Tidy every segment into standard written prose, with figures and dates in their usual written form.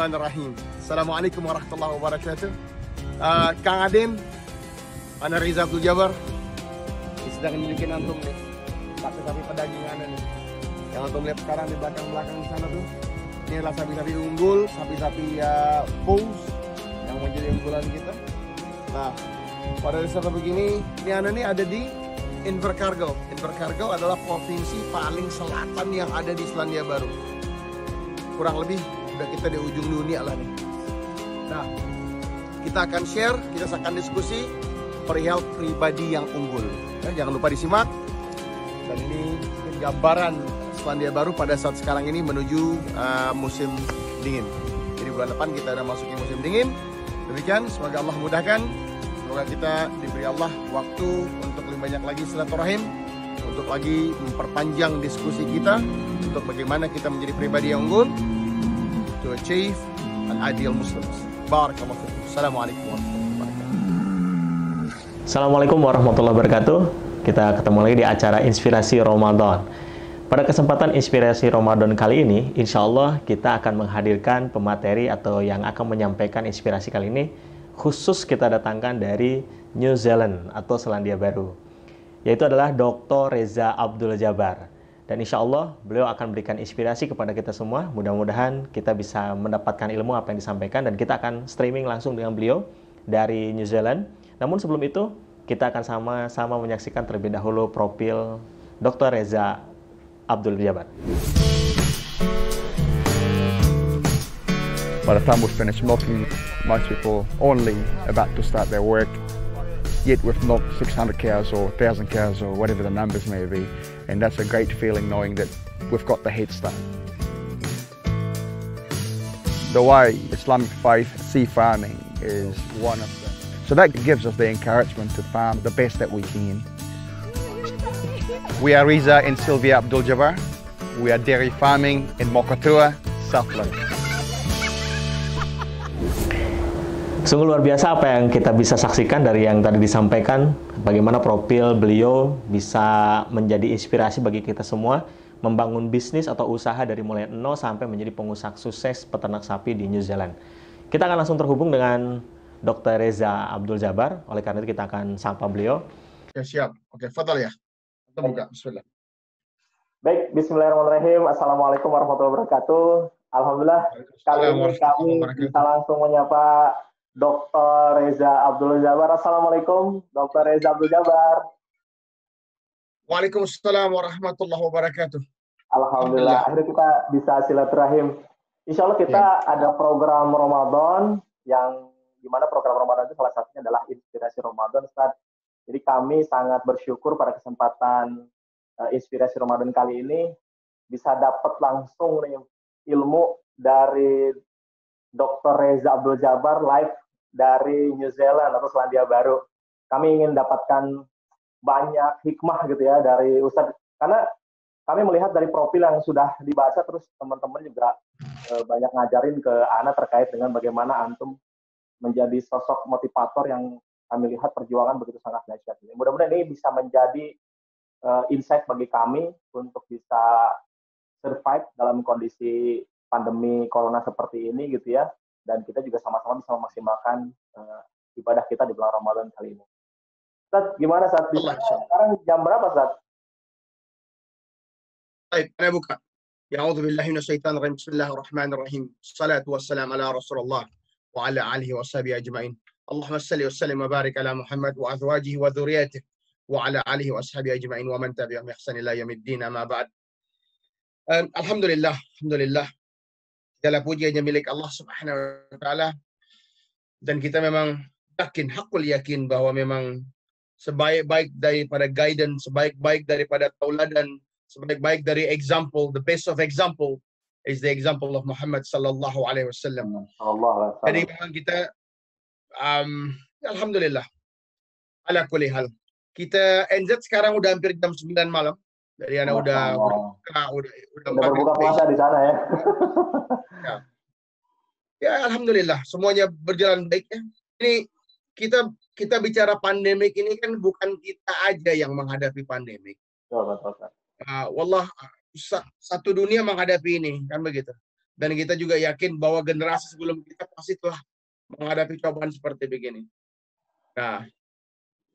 Bismillahirrahmanirrahim. Assalamualaikum warahmatullahi wabarakatuh. Kang Adin, Ana Reza Abdul Jabar, sedang nunjukin antum nih sapi-sapi pedagingan nih. Yang antum lihat sekarang di belakang di sana tuh, ini adalah sapi-sapi unggul, sapi-sapi pose yang menjadi unggulan kita. Nah, pada desa begini, ini Ana nih ada di Invercargill. Invercargill adalah provinsi paling selatan yang ada di Selandia Baru. Kurang lebih udah kita di ujung dunia lah nih. Nah, kita akan share, kita akan diskusi perihal pribadi yang unggul. Ya, jangan lupa disimak. Dan ini gambaran Selandia Baru pada saat sekarang ini menuju musim dingin. Jadi bulan depan kita udah masuki musim dingin. Demikian, semoga Allah mudahkan. Semoga kita diberi Allah waktu untuk lebih banyak lagi silaturahim, untuk lagi memperpanjang diskusi kita, untuk bagaimana kita menjadi pribadi yang unggul, to achieve an ideal Muslims. Barakallahu fikum. Assalamualaikum warahmatullahi wabarakatuh. Assalamualaikum warahmatullahi wabarakatuh. Kita ketemu lagi di acara Inspirasi Ramadan. Pada kesempatan Inspirasi Ramadan kali ini, insya Allah kita akan menghadirkan pemateri atau yang akan menyampaikan inspirasi kali ini, khusus kita datangkan dari New Zealand atau Selandia Baru, yaitu adalah Dr. Reza Abdul Jabar. Dan insya Allah beliau akan berikan inspirasi kepada kita semua. Mudah-mudahan kita bisa mendapatkan ilmu apa yang disampaikan, dan kita akan streaming langsung dengan beliau dari New Zealand. Namun sebelum itu, kita akan sama-sama menyaksikan terlebih dahulu profil Dr. Reza Abdul Jabar. By the time we've finished milking, most people only about to start their work. Yet we've milked 600 cows or 1,000 cows or whatever the numbers may be. And that's a great feeling knowing that we've got the head start. The way Islamic faith see farming is one of them. So that gives us the encouragement to farm the best that we can. We are Reza and Sylvia Abdul Jabar. We are dairy farming in Mokatua, Southland. Sungguh luar biasa apa yang kita bisa saksikan dari yang tadi disampaikan, bagaimana profil beliau bisa menjadi inspirasi bagi kita semua membangun bisnis atau usaha dari mulai nol sampai menjadi pengusaha sukses peternak sapi di New Zealand. Kita akan langsung terhubung dengan Dr. Reza Abdul Jabar, oleh karena itu kita akan sapa beliau. Ya, siap. Oke, fadal ya. Kita buka, bismillah. Baik, bismillahirrahmanirrahim. Assalamualaikum warahmatullahi wabarakatuh. Alhamdulillah, kali ini kami bisa langsung menyapa Dr. Reza Abdul Jabar. Assalamualaikum, Dr. Reza Abdul Jabar. Waalaikumsalam warahmatullahi wabarakatuh. Alhamdulillah, akhirnya kita bisa silaturahim. Insya Allah kita ada program Ramadan, yang dimana program Ramadan itu salah satunya adalah Inspirasi Ramadan, Ustaz. Jadi kami sangat bersyukur pada kesempatan Inspirasi Ramadan kali ini bisa dapat langsung nih ilmu dari Dr. Reza Abdul Jabar live dari New Zealand atau Selandia Baru. Kami ingin dapatkan banyak hikmah gitu ya dari Ustadz, karena kami melihat dari profil yang sudah dibaca, terus teman-teman juga banyak ngajarin ke Ana terkait dengan bagaimana antum menjadi sosok motivator yang kami lihat perjuangan begitu sangat dahsyat. Mudah-mudahan ini bisa menjadi insight bagi kami untuk bisa survive dalam kondisi pandemi corona seperti ini gitu ya. Dan kita juga sama-sama bisa memaksimalkan ibadah kita di bulan Ramadan kali ini. Ustaz, gimana saat di sana? Sekarang jam berapa, Ustaz? Baik, saya buka. Ya'udzu billahi minasyaitonir rajim. Bismillahirrahmanirrahim. Shalatu wassalamu ala Rasulullah wa ala alihi washabihi ajma'in. Allahumma shalli wa sallim wa barik ala Muhammad wa azwajihi wa dzurriyyatihi wa ala alihi washabihi ajma'in wa man tabi'ahum bi ihsan ila yaumiddin, amma ba'd. Alhamdulillah, alhamdulillah. Segala puji hanya milik Allah Subhanahu wa Ta'ala, dan kita memang yakin, hakul yakin bahwa memang sebaik-baik daripada guidance, sebaik-baik daripada tauladan, sebaik-baik dari example, the best of example is the example of Muhammad sallallahu alaihi wasallam. Jadi memang kita alhamdulillah ala kulli hal. Kita NZ sekarang udah hampir jam 9 malam. Jadi anak udah berbuka puasa di sana ya. Ya, alhamdulillah semuanya berjalan baik ya. Ini kita bicara pandemik ini kan bukan kita aja yang menghadapi pandemik. Betul. Wallah satu dunia menghadapi ini kan begitu. Dan kita juga yakin bahwa generasi sebelum kita pasti telah menghadapi cobaan seperti begini. Nah,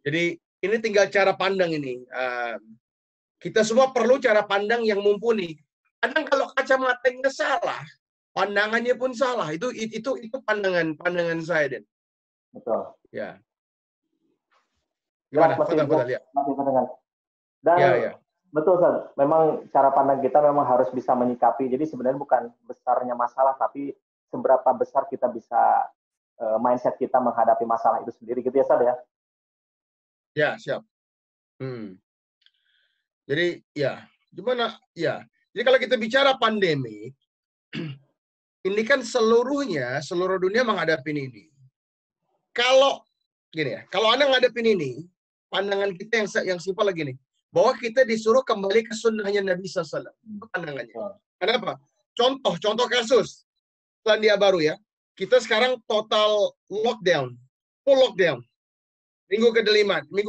jadi ini tinggal cara pandang ini. Kita semua perlu cara pandang yang mumpuni. Kadang kalau kacamatanya salah, pandangannya pun salah. Itu pandangan saya, Den. Betul. Ya. Jelas, Gimana? masih Fadal, ya. masih terdengar. Dan Ya. betul, Ustaz. Memang cara pandang kita memang harus bisa menyikapi. Jadi sebenarnya bukan besarnya masalah, tapi seberapa besar kita bisa mindset kita menghadapi masalah itu sendiri, gitu ya, Ustaz ya? Ya, siap. Jadi, ya, gimana? Ya. Jadi kalau kita bicara pandemi, ini kan seluruh dunia menghadapi ini. Kalau gini ya, kalau Anda ngadepin ini, pandangan kita yang simpel lagi nih, bahwa kita disuruh kembali ke sunnahnya Nabi SAW. Itu pandangannya. Kenapa? Contoh kasus Selandia Baru ya. Kita sekarang total lockdown, full lockdown. Minggu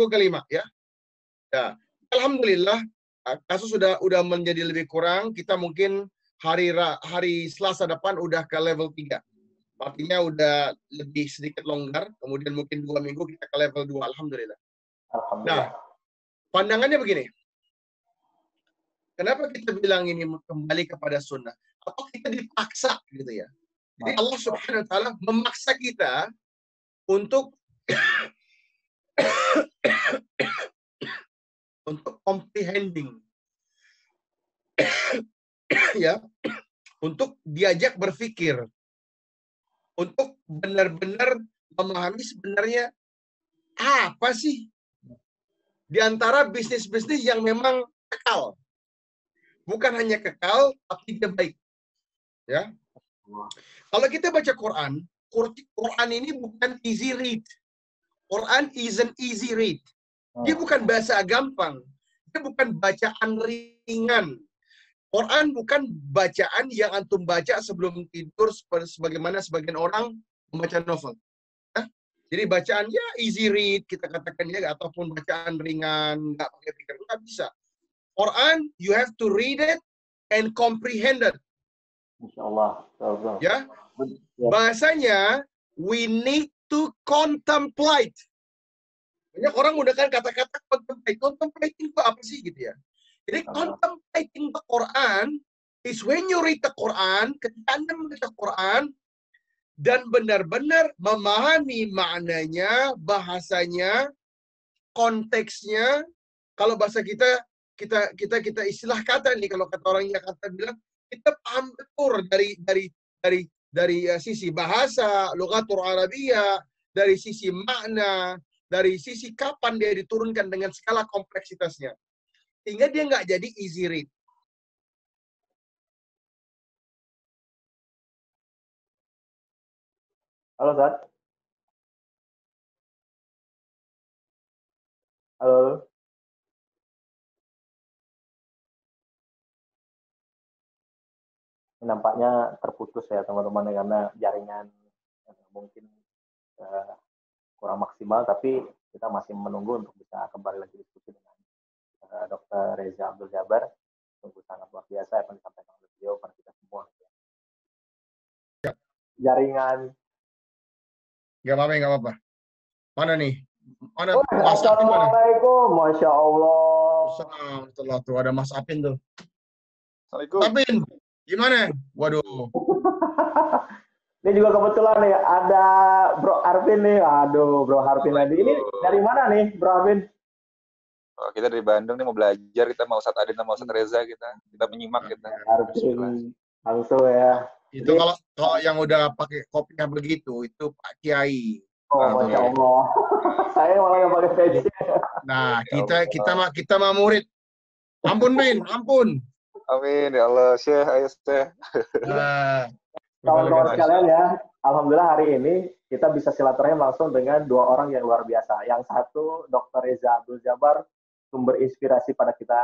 kelima ya. Ya. Alhamdulillah kasus udah menjadi lebih kurang. Kita mungkin hari Selasa depan udah ke level 3. Artinya udah lebih sedikit longgar, kemudian mungkin 2 minggu kita ke level 2, alhamdulillah. Nah, pandangannya begini. Kenapa kita bilang ini kembali kepada sunnah? Atau kita dipaksa gitu ya? Jadi Allah Subhanahu wa taala memaksa kita untuk comprehending. Ya, untuk diajak berpikir. Untuk benar-benar memahami sebenarnya apa sih di antara bisnis-bisnis yang memang kekal. Bukan hanya kekal, tapi dia baik. Ya. Kalau kita baca Quran ini bukan easy read. Quran isn't easy read. Dia bukan bahasa gampang. Dia bukan bacaan ringan. Quran bukan bacaan yang antum baca sebelum tidur sebagaimana sebagian orang membaca novel. Jadi bacaan ya easy read kita katakan ya, ataupun bacaan ringan, nggak pakai pikir, nggak bisa. Quran you have to read it and comprehend it. Insyaallah. Ya. Bahasanya we need to contemplate. Banyak orang menggunakan kata-kata contemplate. Contemplating itu apa sih gitu ya? Jadi contemplating the Quran is when you read the Quran, ketika Anda membaca Quran dan benar-benar memahami maknanya, bahasanya, konteksnya. Kalau bahasa kita istilah kata nih, kalau kata orang Jakarta bilang, kita paham betul dari sisi bahasa, lughatul Arabiyah, dari sisi makna, dari sisi kapan dia diturunkan dengan skala kompleksitasnya. Sehingga dia nggak jadi easy read. Halo, Zat. Halo. Nampaknya terputus ya teman-teman, karena jaringan mungkin kurang maksimal, tapi kita masih menunggu untuk bisa kembali lagi diskusi dengan Dr. Reza Abdul Jabar. Sungguh sangat luar biasa yang disampaikan oleh beliau pada kita semua. Jaringan. Nggak apa-apa. Mana nih? Mana? Assalamualaikum, Masya Allah. Setelah tuh ada Mas Apin tuh. Assalamualaikum. Apin, gimana? Waduh. Ini juga kebetulan nih ada Bro Arvin nih. Aduh, Bro Arvin lagi. Ini dari mana nih, Bro Arvin? Oh, kita dari Bandung nih mau belajar, kita mau Ustadz Adin sama Ustadz Reza, kita menyimak kita. Arvin langsung ya. Itu kalau yang udah pakai kopiah begitu, itu Pak Kiai. Oh, Masya Allah. Saya malah yang pakai peci. Nah, kita mah murid. Ampun, Bin, ampun. Amin, ya Allah. Syekh, ayo Syekh. Kawan-kawan sekalian ya, alhamdulillah hari ini kita bisa silaturahim langsung dengan dua orang yang luar biasa. Yang satu Dr. Reza Abdul Jabar, sumber inspirasi pada kita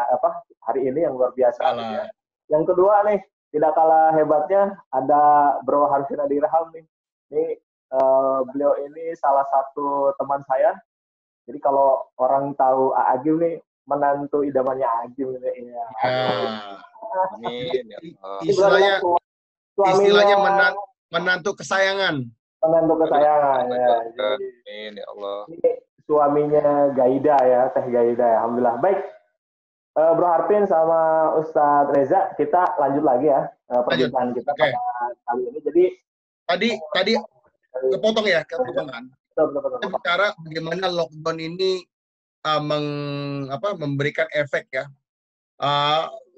hari ini yang luar biasa. Ya. Yang kedua nih, tidak kalah hebatnya ada Bro Harfin Adirham nih. Ini beliau ini salah satu teman saya. Jadi kalau orang tahu Agim nih, menantu idamannya Agim ini. Ya. Amin. Ya Istilahnya istilahnya suaminya menantu kesayangan. menantu kesayangan ya. Jadi, Amin ya Allah. ini suaminya Gaida ya, Teh Gaida ya. Alhamdulillah. Baik, Bro Harvin sama Ustadz Reza, kita lanjut lagi ya perbincangan kita Oke. pada kali ini. Jadi Tadi kepotong ya, kepotong kan. betul. Kita bicara bagaimana lockdown ini memberikan efek ya.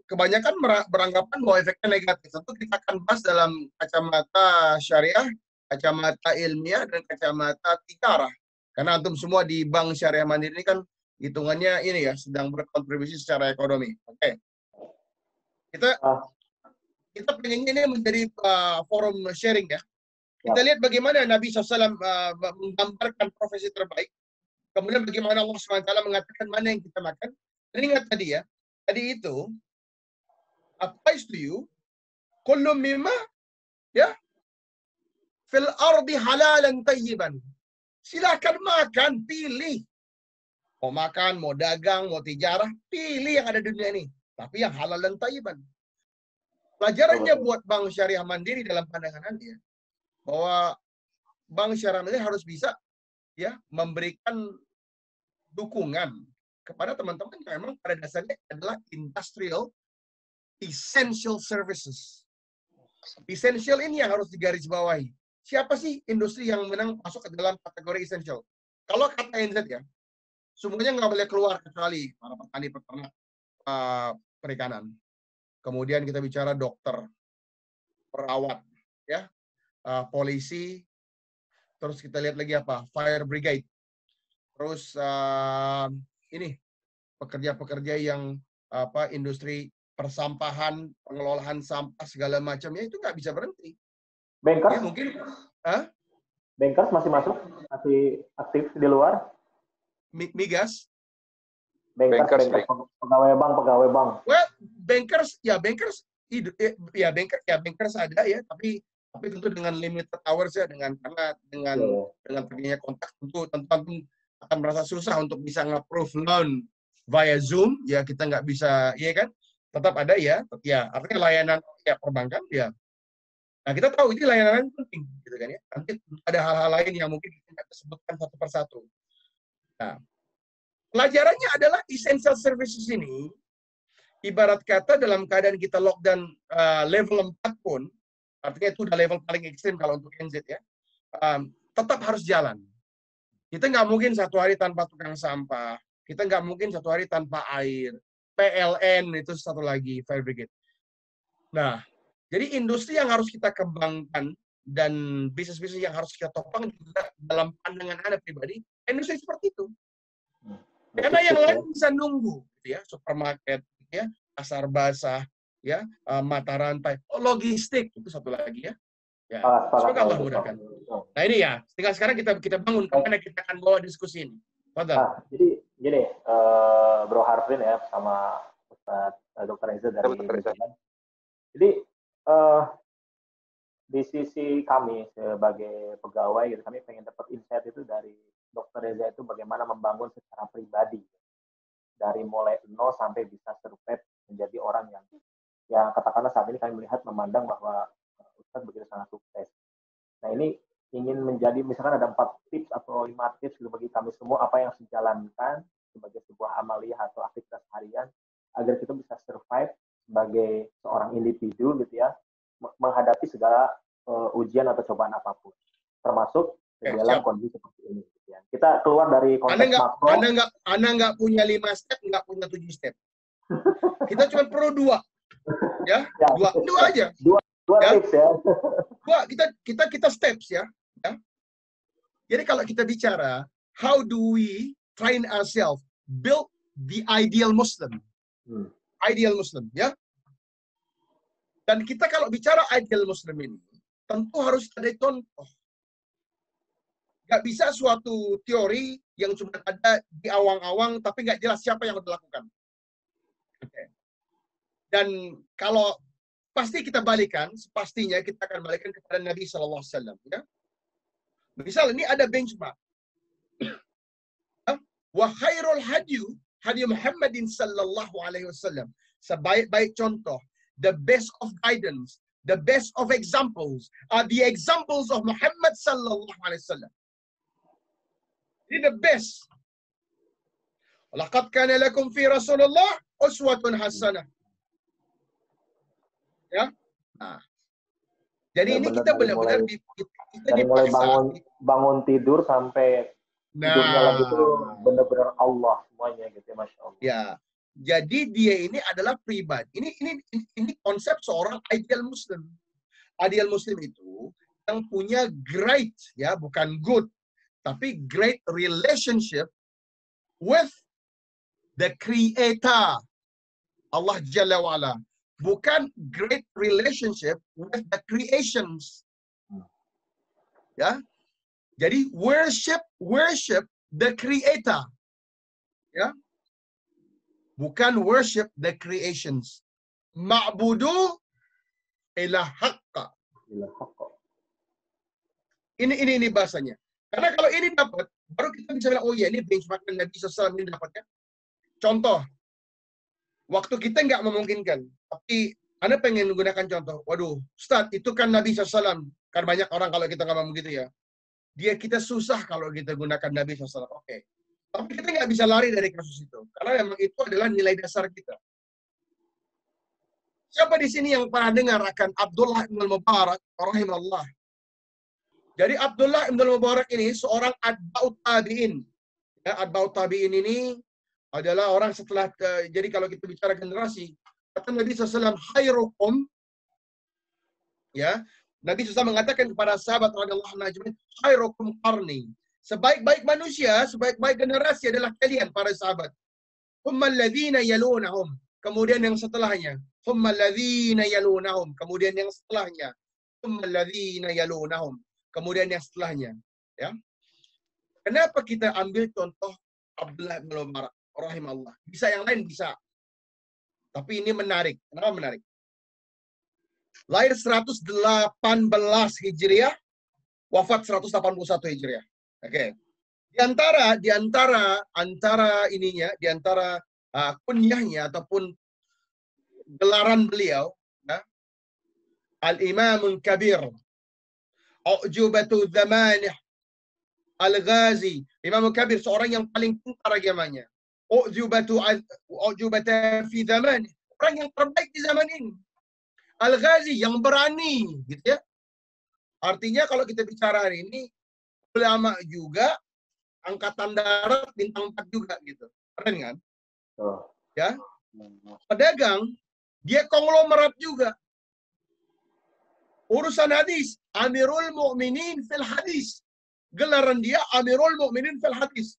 Kebanyakan beranggapan bahwa efeknya negatif. Tentu kita akan bahas dalam kacamata syariah, kacamata ilmiah, dan kacamata tijarah. Karena antum semua di Bank Syariah Mandiri ini kan hitungannya ini ya, sedang berkontribusi secara ekonomi. Oke. Kita pengen ini menjadi forum sharing ya. Kita lihat bagaimana Nabi SAW menggambarkan profesi terbaik. Kemudian bagaimana Allah SWT mengatakan mana yang kita makan. Dan ingat tadi ya, tadi itu applies to you kullu mimma ya fil ardi halalan tayyiban. Silakan makan, pilih. Mau makan, mau dagang, mau tijarah, pilih yang ada di dunia ini. Tapi yang halal dan tayyiban. Pelajarannya buat Bank Syariah Mandiri dalam pandangan Anda bahwa Bank Syariah Mandiri harus bisa ya memberikan dukungan kepada teman-teman yang memang pada dasarnya adalah industrial essential services. Essential ini yang harus digarisbawahi. Siapa sih industri yang memang masuk ke dalam kategori essential? Kalau kata NZ ya, semuanya nggak boleh keluar kecuali para petani peternak perikanan. Kemudian kita bicara dokter, perawat, ya, polisi, terus kita lihat lagi apa, fire brigade, terus ini pekerja-pekerja yang industri persampahan, pengelolaan sampah segala macamnya itu nggak bisa berhenti. Bankers? Ya, mungkin, Bankers masih masuk, masih aktif di luar. Migas. Bankers. Pegawai bank. Well, bankers ada ya, tapi tentu dengan limited hours ya, dengan terjadinya kontak tentu akan merasa susah untuk bisa nge-approve loan via Zoom ya, kita nggak bisa, ya kan? Tetap ada ya, artinya layanan ya perbankan ya. Nah, kita tahu ini layanan penting gitu kan ya. Nanti ada hal-hal lain yang mungkin kita nggak sebutkan satu persatu. Nah, pelajarannya adalah essential services ini, ibarat kata dalam keadaan kita lockdown level 4 pun, artinya itu udah level paling ekstrim kalau untuk NZ ya, tetap harus jalan. Kita nggak mungkin satu hari tanpa tukang sampah, kita nggak mungkin satu hari tanpa air, PLN itu satu lagi, fire brigade. Nah, jadi industri yang harus kita kembangkan dan bisnis-bisnis yang harus kita topang juga dalam pandangan Anda pribadi, industri seperti itu. Karena yang lain bisa nunggu, gitu ya, supermarket, gitu ya, pasar basah, ya, mata rantai, logistik itu satu lagi ya. Ya, semoga Allah mudahkan. Nah ini ya, tinggal sekarang kita bangun kemana kita akan bawa diskusi ini. Nah, jadi gini, Bro Harvin ya sama Dr. Reza dari Jadi di sisi kami sebagai pegawai, gitu, kami pengen dapat insight itu dari Dr. Reza itu bagaimana membangun secara pribadi dari mulai nol sampai bisa survive menjadi orang yang katakanlah saat ini kami melihat memandang bahwa Ustadz begitu sangat sukses. Nah ini ingin menjadi misalkan ada 4 tips atau 5 tips bagi kami semua apa yang harus dijalankan sebagai sebuah amaliyah atau aktivitas harian agar kita bisa survive sebagai seorang individu gitu ya menghadapi segala ujian atau cobaan apapun termasuk dalam kondisi seperti ini gitu ya. Kita keluar dari konteks makro. Anda nggak punya 5 step, nggak punya 7 step. Kita cuma perlu 2. Ya, 2 aja. Dua ya. Tips ya. 2 kita steps ya. Jadi kalau kita bicara how do we train ourselves build the ideal Muslim. Ideal Muslim ya. Dan kita kalau bicara ideal Muslim ini tentu harus ada contoh. Nggak bisa suatu teori yang cuma ada di awang-awang tapi nggak jelas siapa yang dilakukan. Okay. Dan kalau pasti kita balikan, pastinya kita akan balikan kepada Nabi SAW. Ya? Misal ini ada benchmark. Wa khairul hadyu Muhammadin sallallahu alaihi wasallam. Sebaik-baik contoh, the best of guidance, the best of examples are the examples of Muhammad sallallahu alaihi wasallam. Ini the best. Laqad kana lakum fi Rasulullah uswatun hasanah. Ya. Nah. Jadi ini kita benar-benar kita dari mulai dipaksa. bangun tidur sampai tidurnya lagi itu benar-benar Allah semuanya gitu ya, Masya Allah. Ya. Jadi dia ini adalah pribadi. Ini konsep seorang ideal Muslim. Ideal Muslim itu yang punya great, ya, bukan good, tapi great relationship with the Creator, Allah Jalla wa'ala. Bukan great relationship with the creations. Ya. Jadi worship the Creator. Ya. Bukan worship the creations. Ma'budu ila haqqa. Ini bahasanya. Karena kalau ini dapat, baru kita bisa bilang, oh iya, ini benchmark Nabi SAW ini dapatnya. Contoh, waktu kita nggak memungkinkan, tapi Anda pengen menggunakan contoh. Waduh, Ustaz, itu kan Nabi SAW. Kan banyak orang kalau kita ngomong begitu ya. Kita susah kalau kita gunakan Nabi SAW. Oke. Tapi kita nggak bisa lari dari kasus itu. Karena memang itu adalah nilai dasar kita. Siapa di sini yang pernah dengar akan Abdullah ibn al-Mubarak, rahimahullah? Jadi Abdullah ibn al-Mubarak ini seorang atba'ut tabi'in. Ya, atba'ut tabi'in ini adalah orang setelah, jadi kalau kita bicara generasi, kata Nabi SAW, khairukum, ya, Nabi SAW mengatakan kepada sahabat radhiyallahu anhum, khairukum qarni. Sebaik-baik manusia, sebaik-baik generasi adalah kalian, para sahabat. Thumma alladhina yalunahum. Kemudian yang setelahnya. Thumma alladhina yalunahum. Kemudian yang setelahnya. Thumma alladhina yalunahum. Kemudian yang setelahnya. Ya. Kenapa kita ambil contoh Abdullah bin Mubarak, rahimahullah? Bisa yang lain bisa. Tapi ini menarik. Kenapa menarik? Lahir 118 Hijriah, wafat 181 Hijriah. Oke. Di antara kunyahnya ataupun gelaran beliau, ya, Al-Imamul Kabir, U'jubatu Dzamanih, Al-Ghazi. Imamul Kabir seorang yang paling pintar agamanya. U'jubatu fi dzamanih, orang yang terbaik di zaman ini. Al-Ghazi yang berani, gitu ya. Artinya kalau kita bicara hari ini, ulama juga, angkatan darat bintang 4 juga gitu. Keren kan? Oh. Ya. Pedagang, dia konglomerat juga. Urusan hadis, Amirul Mu'minin fil hadis. Gelaran dia Amirul Mu'minin fil hadis.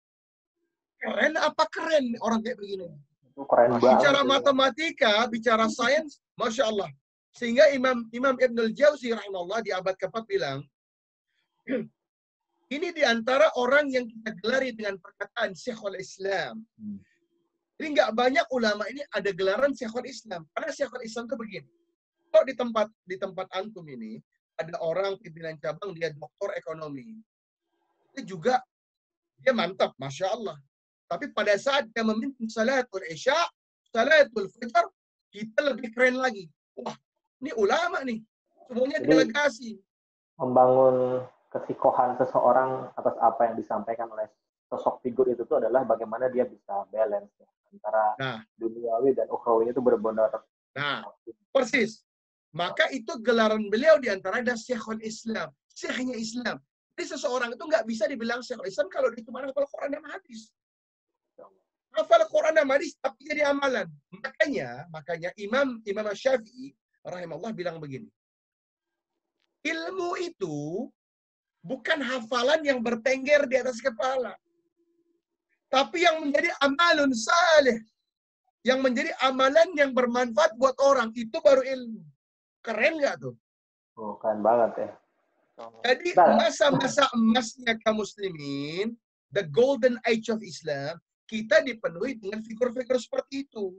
Keren apa keren orang kayak begini? Itu keren banget. Bicara matematika, bicara sains, Masya Allah. Sehingga Imam Ibn al-Jauzi rahimahullah di abad ke-4 bilang, ini diantara orang yang kita gelari dengan perkataan Syekhul Islam. Jadi nggak banyak ulama ini ada gelaran Syekhul Islam. Karena Syekhul Islam itu begini. Kalau di tempat antum ini, ada orang pimpinan cabang, dia doktor ekonomi. Itu juga, dia mantap, Masya Allah. Tapi pada saat dia memimpin salatul isya, salatul fajr, kita lebih keren lagi. Wah, ini ulama nih. Semuanya delegasi. Membangun kesikohan seseorang atas apa yang disampaikan oleh sosok figur itu tuh adalah bagaimana dia bisa balance ya, antara duniawi dan ukhrawi itu benar-benar. Nah, persis. Maka itu gelaran beliau diantara ada Syekhul Islam, Syekhnya Islam. Jadi seseorang itu nggak bisa dibilang Syekhul Islam kalau dia cuma hafal Quran dan hadis. Hafal Quran dan hadis tapi jadi amalan. Makanya Imam Syafi'i rahimahullah bilang begini. Ilmu itu bukan hafalan yang bertengger di atas kepala. Tapi yang menjadi amalun salih. Yang menjadi amalan yang bermanfaat buat orang. Itu baru ilmu. Keren nggak tuh? Oh, keren banget ya. Jadi masa-masa emasnya kaum muslimin, the golden age of Islam, kita dipenuhi dengan figur-figur seperti itu.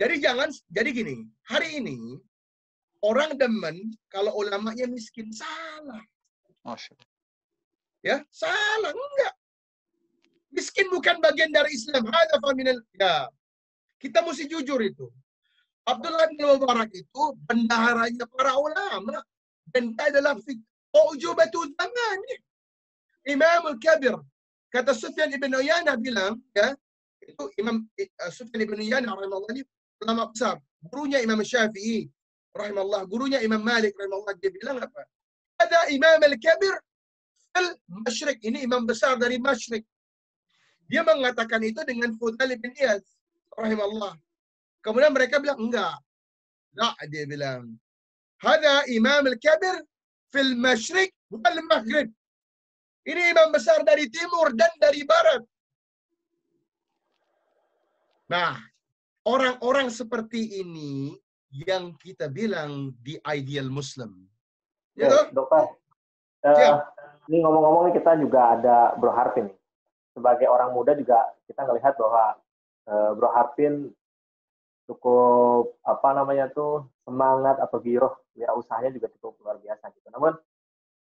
Jadi gini, hari ini, orang demen kalau ulamanya miskin. Salah. Ya, salah. Enggak. Miskin bukan bagian dari Islam. Ya. Kita mesti jujur itu. Abdullah bin Mubarak itu bendaharanya para ulama. Dan dia adalah ujubatul zaman. Imamul Kabir. Kata Sufyan ibn Uyainah bilang, ya, itu Imam Sufyan ibn Uyainah rahimahullah ini ulama besar. Gurunya Imam Syafi'i rahimahullah, gurunya Imam Malik rahimahullah, dia bilang apa? Ada Imam al-Kabir fil Masyriq. Ini imam besar dari Masyriq. Dia mengatakan itu dengan Fudail bin Iyad rahimahullah. Kemudian mereka bilang enggak. Enggak, dia bilang. Hada Imam al-Kabir fil Masyriq wal Maghrib. Ini imam besar dari timur dan dari barat. Nah, orang-orang seperti ini yang kita bilang di ideal Muslim. Gitu? Dokter, ini ngomong-ngomong kita juga ada Bro Harpin. Sebagai orang muda juga kita ngelihat bahwa Bro Harpin cukup semangat atau giroh usahanya juga cukup luar biasa gitu. Namun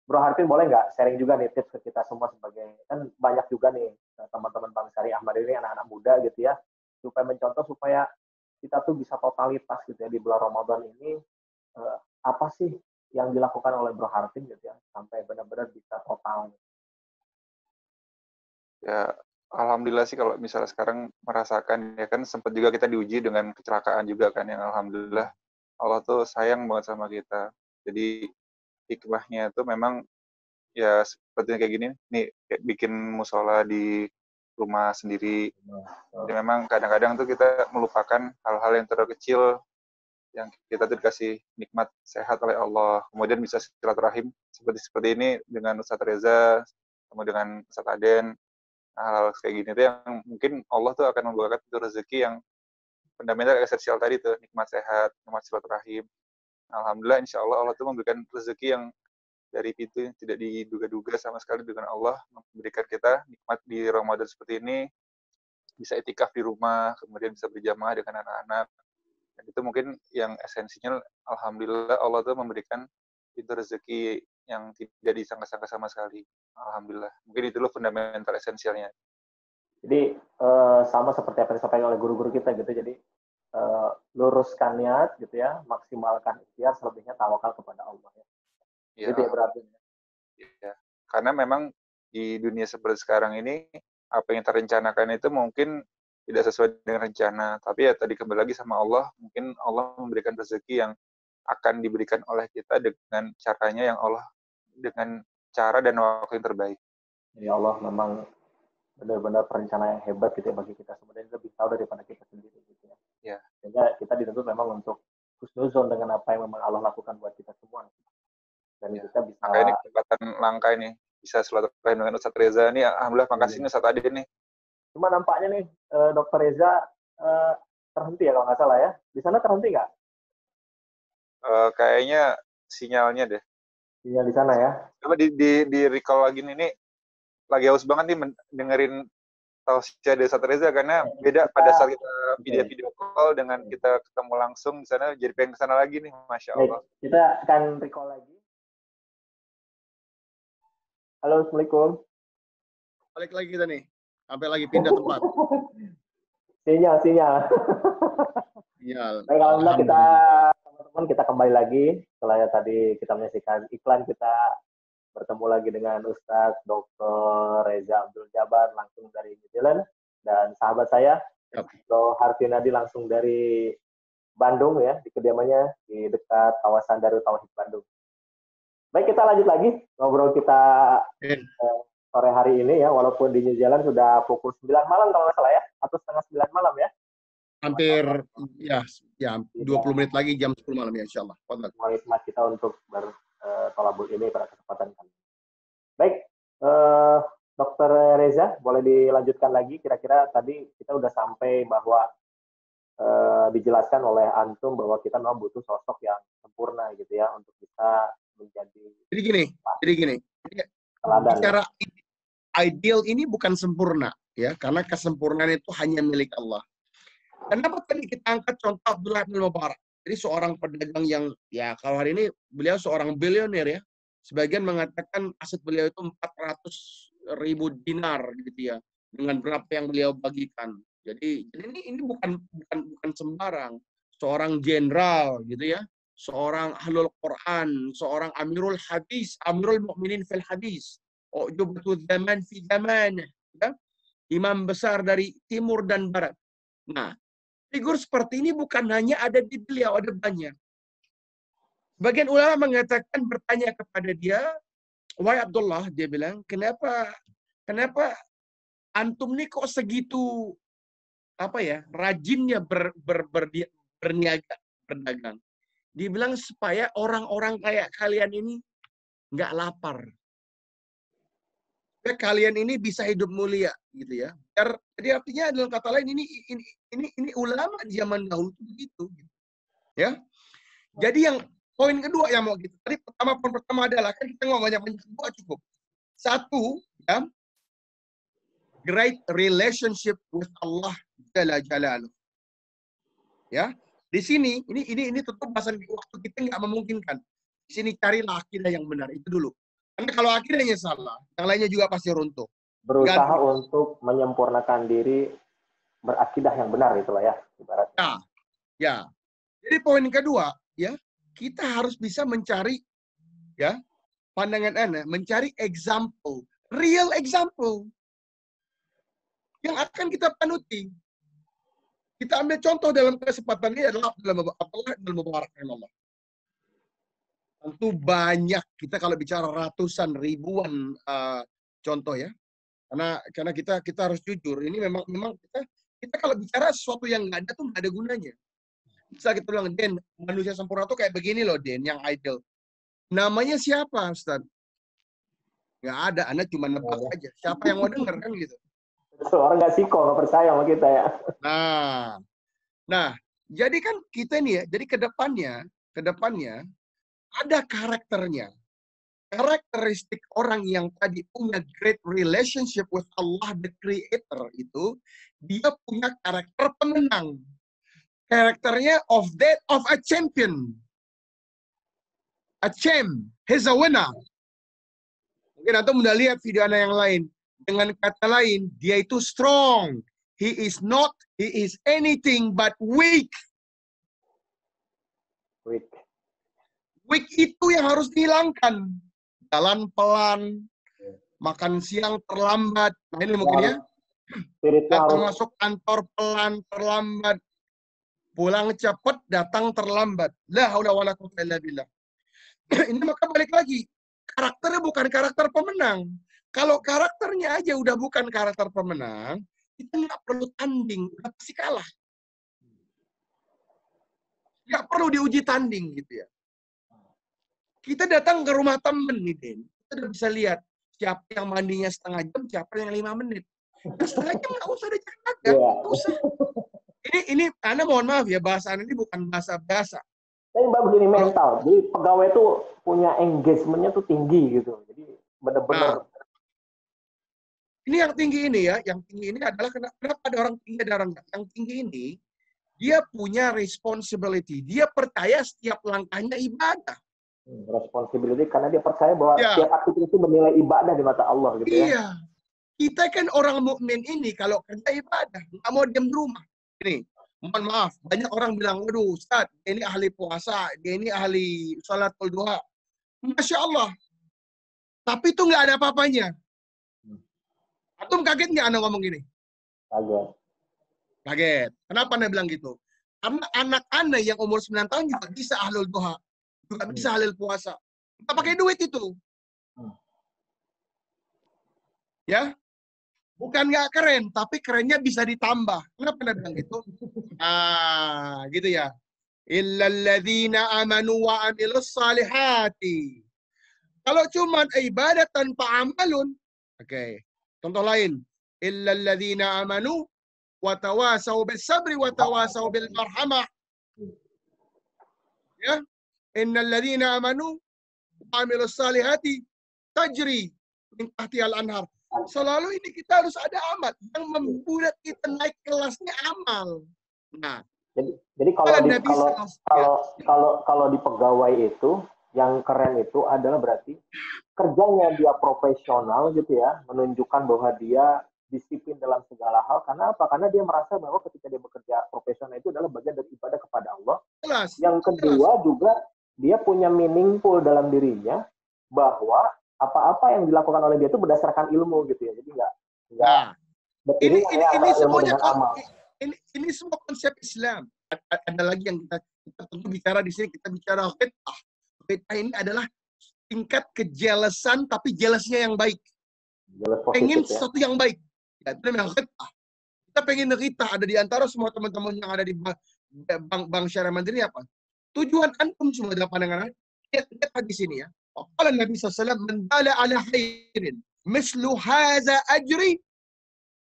Bro Harpin boleh nggak sharing juga nih tips ke kita semua, sebagai kan banyak juga nih teman-teman Bang Syari Ahmad ini anak-anak muda gitu ya, supaya mencontoh supaya kita tuh bisa totalitas gitu ya di bulan Ramadan ini, apa sih yang dilakukan oleh Bro Harpin gitu ya sampai benar-benar bisa total. Ya, alhamdulillah sih kalau misalnya sekarang merasakan, ya kan sempat juga kita diuji dengan kecelakaan juga kan, yang alhamdulillah Allah tuh sayang banget sama kita. Jadi hikmahnya itu memang ya seperti kayak gini nih, kayak bikin musola di rumah sendiri. Jadi memang kadang-kadang tuh kita melupakan hal-hal yang terlalu kecil yang kita tuh dikasih nikmat sehat oleh Allah. Kemudian bisa silaturahim seperti ini dengan Ustadz Reza, ketemu dengan Ustadz Aden. Hal-hal kayak gini tuh yang mungkin Allah tuh akan membukakan itu rezeki yang fundamental esensial tadi tuh, nikmat sehat, nikmat silaturahim. Alhamdulillah, insya Allah Allah tuh memberikan rezeki yang dari pintu yang tidak diduga-duga sama sekali dengan Allah, memberikan kita nikmat di Ramadan seperti ini, bisa itikaf di rumah, kemudian bisa berjamaah dengan anak-anak. Dan itu mungkin yang esensinya, alhamdulillah Allah tuh memberikan pintu rezeki yang tidak disangka-sangka sama sekali. Alhamdulillah. Mungkin itu loh fundamental esensialnya. Jadi sama seperti apa yang disampaikan oleh guru-guru kita gitu. Jadi luruskan niat gitu ya, maksimalkan ikhtiar, selebihnya tawakal kepada Allah ya. Ya, itu ya berarti. Ya. Karena memang di dunia seperti sekarang ini, apa yang terencanakan itu mungkin tidak sesuai dengan rencana. Tapi ya tadi kembali lagi sama Allah, mungkin Allah memberikan rezeki yang akan diberikan oleh kita dengan caranya yang Allah, dengan cara dan waktu yang terbaik. Ya Allah memang benar-benar perencana yang hebat gitu ya bagi kita semua, dan lebih tahu daripada kita sendiri gitu ya. Ya. Sehingga kita dituntut memang untuk husnuzon dengan apa yang memang Allah lakukan buat kita semua. Dan ya. kita bisa. Makanya ini kesempatan langka ini bisa silaturahim dengan Ustadz Reza nih. Alhamdulillah, makasih nih Ustadz Adin nih. Cuma nampaknya nih Dr. Reza terhenti ya kalau nggak salah ya. Di sana terhenti nggak? Kayaknya sinyalnya deh. Sinyal di sana ya. Coba di recall lagi nih, lagi haus banget nih dengerin tausiah dari Ustadz Reza, karena beda pada saat kita video call dengan kita ketemu langsung di sana, jadi pengen kesana lagi nih, Masya Allah. Kita akan recall lagi. Halo, Assalamualaikum. Balik lagi kita nih, sampai lagi pindah tempat. Sinyal. Baik, alhamdulillah teman-teman kita kembali lagi setelah tadi kita menyaksikan iklan, kita bertemu lagi dengan Ustadz Dr. Reza Abdul Jabar langsung dari New Zealand, dan sahabat saya Bro Harpinadi langsung dari Bandung ya, di kediamannya di dekat kawasan Darul Tauhid Bandung. Baik, kita lanjut lagi ngobrol kita sore hari ini ya, walaupun di New Zealand sudah pukul 9 malam kalau nggak salah ya, atau setengah 9 malam ya. Hampir ya 20 menit lagi jam 10 malam ya, insya Allah. Semangat kita untuk bertolabul ini pada kesempatan kali. Baik, Dr. Reza, boleh dilanjutkan lagi? Kira-kira tadi kita udah sampai bahwa dijelaskan oleh Antum bahwa kita memang butuh sosok yang sempurna gitu ya untuk bisa menjadi. Jadi gini. Bicara ideal ini bukan sempurna ya, karena kesempurnaan itu hanya milik Allah. Kenapa tadi kita angkat contoh Abdullah bin Mubarak? Jadi seorang pedagang yang ya kalau hari ini beliau seorang bilioner ya. Sebagian mengatakan aset beliau itu 400.000 dinar gitu ya, dengan berapa yang beliau bagikan. Jadi ini bukan sembarang. seorang jenderal gitu ya, seorang ahlul Quran, seorang amirul hadis, amirul mukminin fil hadis, ujubatul zaman fi zaman, ya, imam besar dari timur dan barat. Nah, figur seperti ini bukan hanya ada di beliau, ada banyak. Sebagian ulama mengatakan, bertanya kepada dia, wahai Abdullah, dia bilang, kenapa antum nih kok segitu rajinnya berniaga, berdagang. Dibilang supaya orang-orang kayak kalian ini nggak lapar. Ya, kalian ini bisa hidup mulia gitu ya. Jadi artinya dalam kata lain ini ulama zaman dahulu itu begitu. Gitu. Ya. Jadi yang poin kedua yang mau gitu. Tadi poin pertama adalah kan kita ngomong banyak dua cukup. Satu, ya, great relationship with Allah Jalla Jalaluh. Ya, di sini ini tentu bahasan waktu kita nggak memungkinkan. Di sini carilah akidah yang benar itu dulu. Karena kalau akidahnya salah, yang lainnya juga pasti runtuh. Berusaha untuk menyempurnakan diri, berakidah yang benar itulah ya ibaratnya. Ya. Jadi poin kedua, ya, kita harus bisa mencari, ya, pandangan Anda, mencari example, real example yang akan kita panuti. Kita ambil contoh dalam kesempatan ini adalah dalam Mubarak Allah. Tentu banyak, kita kalau bicara ratusan ribuan contoh ya. Karena kita harus jujur, ini memang kita kalau bicara sesuatu yang nggak ada tuh nggak ada gunanya. Bisa kita bilang, Den, manusia sempurna tuh kayak begini loh, Den, yang ideal. Namanya siapa, Ustaz? Nggak ada, Anda cuma nebak aja. Siapa yang mau denger kan gitu. Orang nggak siko, nggak percaya sama kita ya. Nah, jadi kan kita nih ya, jadi kedepannya ada karakternya. Karakteristik orang yang tadi punya great relationship with Allah the Creator itu, dia punya karakter pemenang. Karakternya of a champion. A champ. He's a winner. Mungkin atau udah lihat video anak yang lain. Dengan kata lain, dia itu strong. He is anything but weak. Weak itu yang harus dihilangkan. Jalan pelan, makan siang terlambat. Nah ini mungkin ya. Datang masuk kantor pelan, terlambat. Pulang cepat, datang terlambat. La haula wala quwwata illa billah. Ini maka balik lagi. Karakternya bukan karakter pemenang. Kalau karakternya aja udah bukan karakter pemenang, kita nggak perlu tanding, udah pasti kalah. Nggak perlu diuji tanding gitu ya. Kita datang ke rumah temen nih, Den. Kita udah bisa lihat siapa yang mandinya setengah jam, siapa yang 5 menit. Nah, setengah jam nggak usah dijaga, nggak usah. Ini, Anda mohon maaf ya, bahasa Anda ini bukan bahasa biasa. Tapi Mbak begini mental, jadi pegawai itu punya engagement-nya tuh tinggi gitu. Jadi benar-benar. Ini yang tinggi ini ya, yang tinggi ini adalah kenapa ada orang tinggi ada orang enggak. Yang tinggi ini, dia punya responsibility. Dia percaya setiap langkahnya ibadah. Responsibility karena dia percaya bahwa setiap aktivitas itu bernilai ibadah di mata Allah gitu ya. Iya. Kita kan orang mukmin ini kalau kerja ibadah, nggak mau diam di rumah. Ini, mohon maaf, banyak orang bilang, waduh Ustaz, dia ini ahli puasa, dia ini ahli sholatul duha. Masya Allah. Tapi itu nggak ada apa-apanya. Antum kaget nggak Anda ngomong gini? Kaget. Kenapa Anda bilang gitu? Karena anak Anda yang umur 9 tahun juga bisa ahlul duha. Juga bisa ahlul puasa. Kita pakai duit itu. Ya? Bukan nggak keren, tapi kerennya bisa ditambah. Kenapa Anda bilang gitu? Gitu ya. Illalladzina amanu wa amilus salihati. Kalau cuma ibadah tanpa amalun, oke. Contoh lain, illalladzina amanu wa tawasau bis sabri wa tawasau bil marhamah. Ya, innalladzina amanu wa amilus salihati tajri min tahtihal anhar. Selalu ini kita harus ada amal yang membuat kita naik kelasnya amal. Nah, jadi kalau di pegawai itu yang keren itu adalah berarti kerjanya dia profesional gitu ya, menunjukkan bahwa dia disiplin dalam segala hal. Karena apa? Karena dia merasa bahwa ketika dia bekerja profesional itu adalah bagian dari ibadah kepada Allah. Jelas. Yang kedua juga dia punya meaningful dalam dirinya bahwa apa-apa yang dilakukan oleh dia itu berdasarkan ilmu gitu ya. Jadi nggak Nah, ini antara ilmu semuanya dengan amal. ini semua konsep Islam. Ada lagi yang kita tentu bicara di sini, kita bicara khitbah. Khitbah ini adalah tingkat kejelasan tapi jelasnya yang baik. Jelas positif, Pengen ya. sesuatu yang baik. Ya, itu namanya khitbah. Kita pengen kita ada di antara semua teman-teman yang ada di Bank Syariah Mandiri apa? Tujuan antum semua dalam pandangan lihat di sini ya. Qala Nabi sallallahu alaihi wasallam, "Man dala ala khairin mislu hadza ajri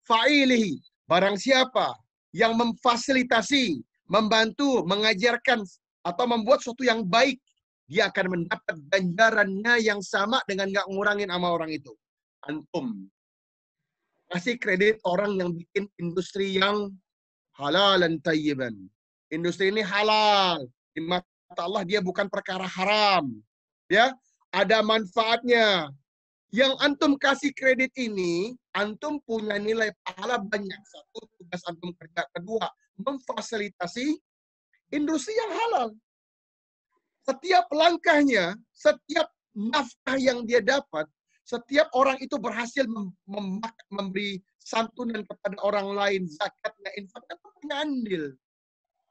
fa'ilihi." Barang siapa yang memfasilitasi, membantu, mengajarkan atau membuat sesuatu yang baik, dia akan mendapat ganjarannya yang sama dengan nggak ngurangin sama orang itu. Antum kasih kredit orang yang bikin industri yang halal dan tayyiban. Industri ini halal. Di mata Allah dia bukan perkara haram. Ya, ada manfaatnya. Yang antum kasih kredit ini, antum punya nilai pahala banyak. Satu, tugas antum kerja. Kedua, memfasilitasi industri yang halal. Setiap langkahnya, setiap nafkah yang dia dapat, setiap orang itu berhasil memberi santunan kepada orang lain, zakatnya, infaknya, itu punya andil.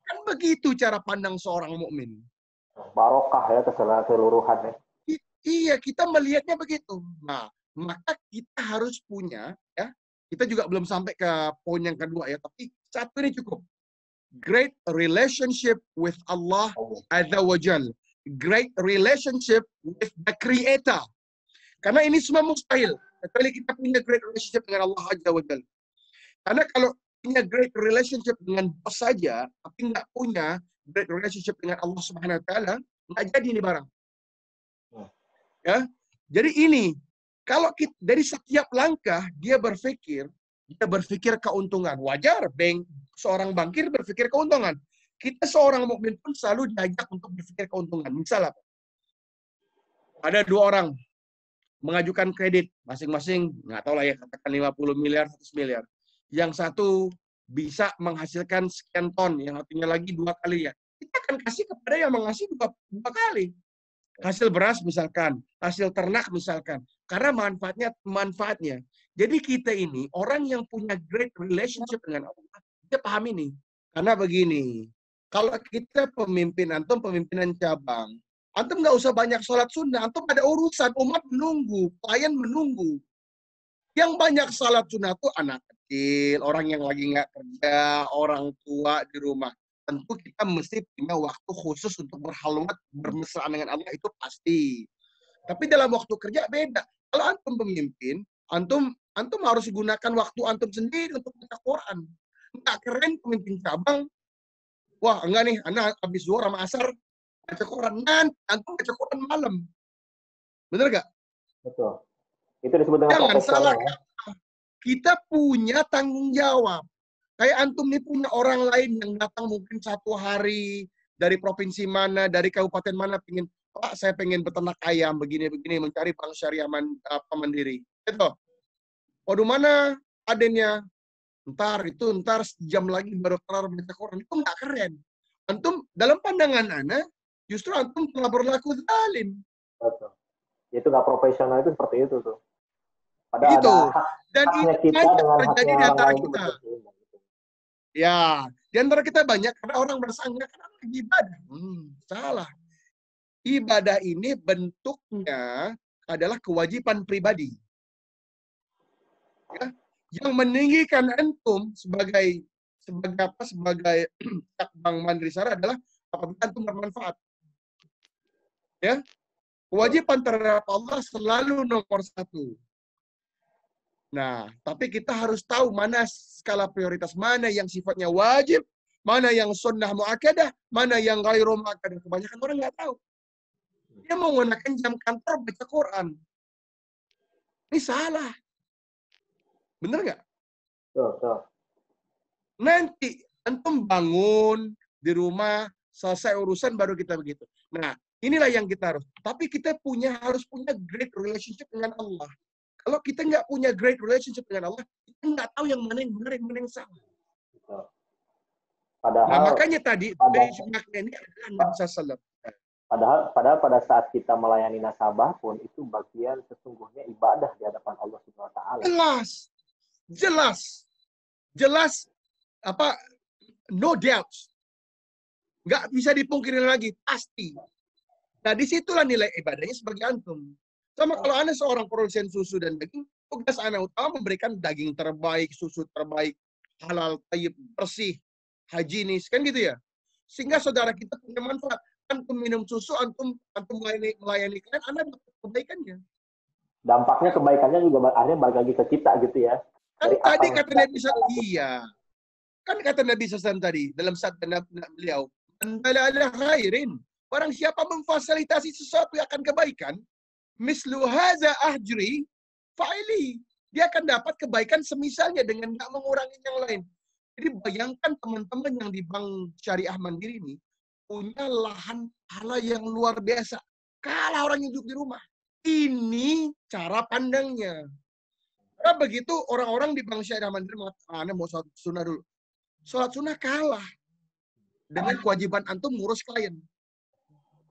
Kan begitu cara pandang seorang mukmin. Barokah ya keseluruhan ya. Iya, kita melihatnya begitu. Nah, maka kita harus punya, ya. Kita juga belum sampai ke poin yang kedua ya, tapi satu ini cukup. Great relationship with Allah Azza wa Jal. Great relationship with the Creator. Karena ini semua mustahil. Kecuali kita punya great relationship dengan Allah Azza wa Jal. Karena kalau punya great relationship dengan bos saja, tapi nggak punya great relationship dengan Allah Subhanahu Wa Taala, nggak jadi ini barang. Ya, jadi ini kalau kita, dari setiap langkah dia berpikir keuntungan. Wajar, seorang bankir berpikir keuntungan. Kita seorang mukmin pun selalu diajak untuk berpikir keuntungan. Misal apa? Ada dua orang mengajukan kredit masing-masing, nggak tahu lah ya, katakan 50 miliar, 100 miliar. Yang satu bisa menghasilkan sekian ton, yang satunya lagi 2 kali ya. Kita akan kasih kepada yang mengasih 2 kali. Hasil beras misalkan, hasil ternak misalkan. Karena manfaatnya. Jadi kita ini orang yang punya great relationship dengan Allah, dia paham ini. Karena begini, kalau kita pemimpin, antum pemimpinan cabang, antum nggak usah banyak sholat sunnah, antum ada urusan, umat menunggu, klien menunggu. Yang banyak sholat sunnah itu anak kecil, orang yang lagi nggak kerja, orang tua di rumah. Tentu kita mesti punya waktu khusus untuk berhalwat, bermesraan dengan Allah, itu pasti. Tapi dalam waktu kerja beda. Kalau antum pemimpin, antum harus gunakan waktu antum sendiri untuk baca Quran. Nggak keren pemimpin cabang. Wah, enggak nih, anak habis zuhur sama asar baca Quran. Nanti antum baca Quran malam. Bener nggak? Betul. Itu disebut dengan Jangan salah. ya? Kita punya tanggung jawab. Kayak antum nih punya orang lain yang datang mungkin 1 hari dari provinsi mana, dari kabupaten mana, pengen, Pak, saya pengen beternak ayam, begini-begini, mencari bank syariah mandiri. Itu. Waduh, mana adennya? Ntar sejam lagi baru kelar baca Quran. Itu nggak keren. Antum, dalam pandangan Anda, justru antum telah berlaku zalim. Betul. Itu nggak profesional, itu seperti itu tuh. Padahal gitu. ada Dan haknya ini kita dengan terjadi haknya di antara orang lain kita. itu. Ya, di antara kita banyak karena orang merasa enggak, karena lagi ibadah. Salah. Ibadah ini bentuknya adalah kewajiban pribadi. Ya, yang meninggikan antum sebagai Bank Mandiri Syariah adalah apabila antum bermanfaat. Ya, kewajiban terhadap Allah selalu nomor 1. Nah, tapi kita harus tahu mana skala prioritas, mana yang sifatnya wajib, mana yang sunnah mu'akkadah, mana yang ghairu mu'akkadah. Kebanyakan orang nggak tahu. Dia mau menggunakan jam kantor baca Quran. Ini salah. Bener nggak? Betul. Nanti antum bangun di rumah, selesai urusan baru kita begitu. Nah, inilah yang kita harus. Tapi kita harus punya great relationship dengan Allah. Kalau kita nggak punya great relationship dengan Allah, kita nggak tahu yang mana yang benar, yang mana yang salah. Padahal makanya tadi benchmarknya ini adalah Nabi SAW. Padahal pada saat kita melayani nasabah pun itu bagian sesungguhnya ibadah di hadapan Allah Subhanahu wa taala. Jelas apa, no doubt. Nggak bisa dipungkiri lagi, pasti. Nah, disitulah nilai ibadahnya sebagai antum. Sama kalau Anda seorang produsen susu dan daging, tugas Anda utama memberikan daging terbaik, susu terbaik, halal, tayyib, bersih, higienis, kan gitu ya. Sehingga saudara kita punya manfaat. Antum minum susu, antum melayani klien, Anda dapat kebaikannya. Dampaknya kebaikannya juga akhirnya balik lagi ke kita gitu ya. Kan tadi kata Nabi SAW, iya. Kan kata Nabi SAW tadi, dalam sabda beliau, "Mandala ala khairin." Barang siapa memfasilitasi sesuatu yang akan kebaikan, mislu haza ahjri fa'ili. Dia akan dapat kebaikan semisalnya dengan nggak mengurangi yang lain. Jadi bayangkan teman-teman yang di Bank Syariah Mandiri ini, punya lahan pahala yang luar biasa. Kalah orang yang hidup di rumah. Ini cara pandangnya. Karena begitu orang-orang di Bank Syariah Mandiri mengatakan, mau sholat sunnah dulu. Sholat sunnah kalah dengan kewajiban antum ngurus klien.